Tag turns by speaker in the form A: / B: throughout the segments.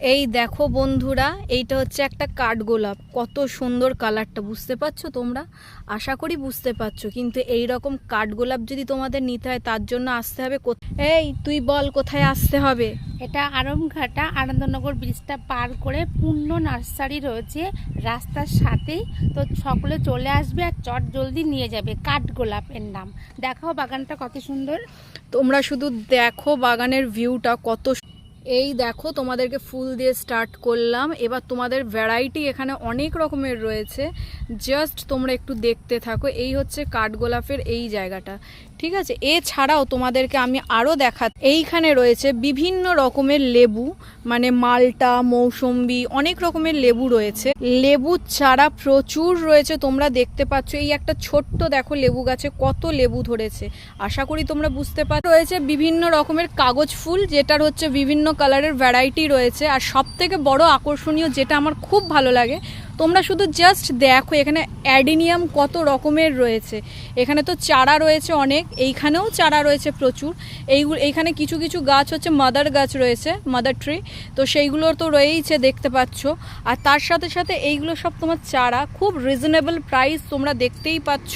A: এই দেখো বন্ধুরা, এইটা হচ্ছে একটা কাঠগোলাপ। কত সুন্দর কালারটা, বুঝতে পারছো তোমরা? আশা করি বুঝতে পারছো। কিন্তু এই রকম কাঠগোলাপ যদি তোমাদের নিতে হয়, তার জন্য আসতে হবে এই তুই বল কোথায় আসতে হবে?
B: এটা আরমঘাটা আনন্দনগর ব্রিজটা পার করে পূর্ণ নার্সারি রয়েছে রাস্তার সাথেই। তো সকলে চলে আসবে আর চট জলদি নিয়ে যাবে। কাঠগোলাপের নাম। দেখাও বাগানটা কত সুন্দর।
A: তোমরা শুধু দেখো বাগানের ভিউটা কত। এই দেখো তোমাদেরকে ফুল দিয়ে স্টার্ট করলাম। এবার তোমাদের ভ্যারাইটি এখানে অনেক রকমের রয়েছে, জাস্ট তোমরা একটু দেখতে থাকো। এই হচ্ছে কাঠগোলাপের এই জায়গাটা, ঠিক আছে? এছাড়াও তোমাদেরকে আমি আরও এইখানে রয়েছে বিভিন্ন রকমের লেবু, মানে মালটা, মৌসম্বি, অনেক রকমের লেবু রয়েছে। লেবুর চারা প্রচুর রয়েছে, তোমরা দেখতে পাচ্ছ। এই একটা ছোট্ট দেখো লেবু গাছে কত লেবু ধরেছে, আশা করি তোমরা বুঝতে পারছো। রয়েছে বিভিন্ন রকমের কাগজ ফুল, যেটার হচ্ছে বিভিন্ন কালারের ভ্যারাইটি রয়েছে। আর সব থেকে বড় আকর্ষণীয় যেটা আমার খুব ভালো লাগে, তোমরা শুধু জাস্ট দেখো এখানে অ্যাডিনিয়াম কত রকমের রয়েছে। এখানে তো চারা রয়েছে অনেক, এইখানেও চারা রয়েছে প্রচুর। এইখানে কিছু কিছু গাছ হচ্ছে মাদার গাছ রয়েছে, মাদার ট্রি, তো সেইগুলো তো রয়েইছে, দেখতে পাচ্ছ। আর তার সাথে সাথে এইগুলো সব তোমার চারা, খুব রিজনেবল প্রাইস, তোমরা দেখতেই পাচ্ছ।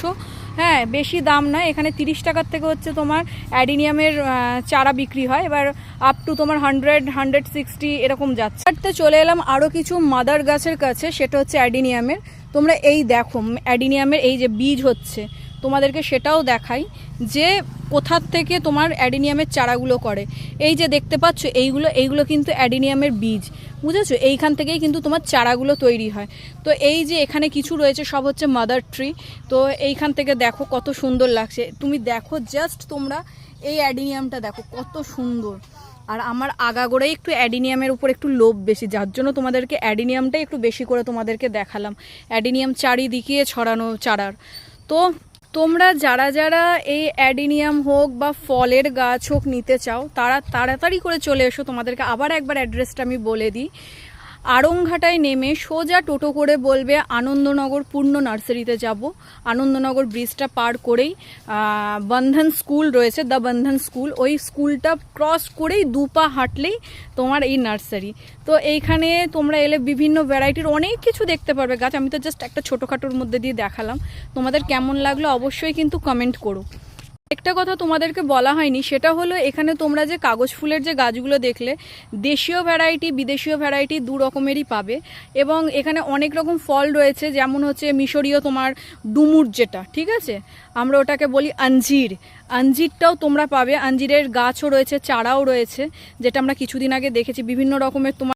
A: হ্যাঁ, বেশি দাম না। এখানে 30 টাকার থেকে হচ্ছে তোমার অ্যাডিনিয়ামের চারা বিক্রি হয়। এবার আপ টু তোমার 100-160 এরকম যাচ্ছে। চলে এলাম আরও কিছু মাদার গাছের কাছে, সেটা হচ্ছে অ্যাডিনিয়ামের। তোমরা এই দেখো অ্যাডিনিয়ামের এই যে বীজ হচ্ছে, তোমাদেরকে সেটাও দেখাই যে কোথার থেকে তোমার অ্যাডিনিয়ামের চারাগুলো করে। এই যে দেখতে পাচ্ছ এইগুলো কিন্তু অ্যাডিনিয়ামের বীজ, বুঝেছো? এইখান থেকেই কিন্তু তোমার চারাগুলো তৈরি হয়। তো এই যে এখানে কিছু রয়েছে সব হচ্ছে মাদার ট্রি। তো এইখান থেকে দেখো কত সুন্দর লাগছে। তুমি দেখো জাস্ট তোমরা এই অ্যাডিনিয়ামটা দেখো কত সুন্দর। আর আমার আগাগোড়াই একটু অ্যাডিনিয়ামের উপর একটু লোভ বেশি, যার জন্য তোমাদেরকে অ্যাডিনিয়ামটাই একটু বেশি করে তোমাদেরকে দেখালাম। অ্যাডিনিয়াম চারিদিকে ছড়ানো চারার। তো তোমরা যারা যারা এই অ্যাডিনিয়াম হোক বা ফলের গাছ হোক নিতে চাও, তারা তাড়াতাড়ি করে চলে এসো। তোমাদেরকে আবার একবার অ্যাড্রেসটা আমি বলে দিই। আড়ংঘাটায় নেমে সোজা টোটো করে বলবে আনন্দনগর পূর্ণ নার্সারিতে যাব। আনন্দনগর ব্রিজটা পার করেই বন্ধন স্কুল রয়েছে, দ্য বন্ধন স্কুল। ওই স্কুলটা ক্রস করেই 2 পা হাঁটলেই তোমার এই নার্সারি। তো এইখানে তোমরা এলে বিভিন্ন ভ্যারাইটির অনেক কিছু দেখতে পারবে গাছ। আমি তো জাস্ট একটা ছোটোখাটোর মধ্যে দিয়ে দেখালাম। তোমাদের কেমন লাগলো অবশ্যই কিন্তু কমেন্ট করো। একটা কথা তোমাদেরকে বলা হয়নি, সেটা হলো এখানে তোমরা যে কাগজ ফুলের যে গাছগুলো দেখলে, দেশীয় ভ্যারাইটি বিদেশীয় ভ্যারাইটি 2 রকমেরই পাবে। এবং এখানে অনেক রকম ফল রয়েছে, যেমন হচ্ছে মিশরীয় তোমার ডুমুর, যেটা ঠিক আছে আমরা ওটাকে বলি আঞ্জির। আঞ্জিরটাও তোমরা পাবে। আঞ্জিরের গাছও রয়েছে, চারাও রয়েছে, যেটা আমরা কিছুদিন আগে দেখেছি। বিভিন্ন রকমের তোমার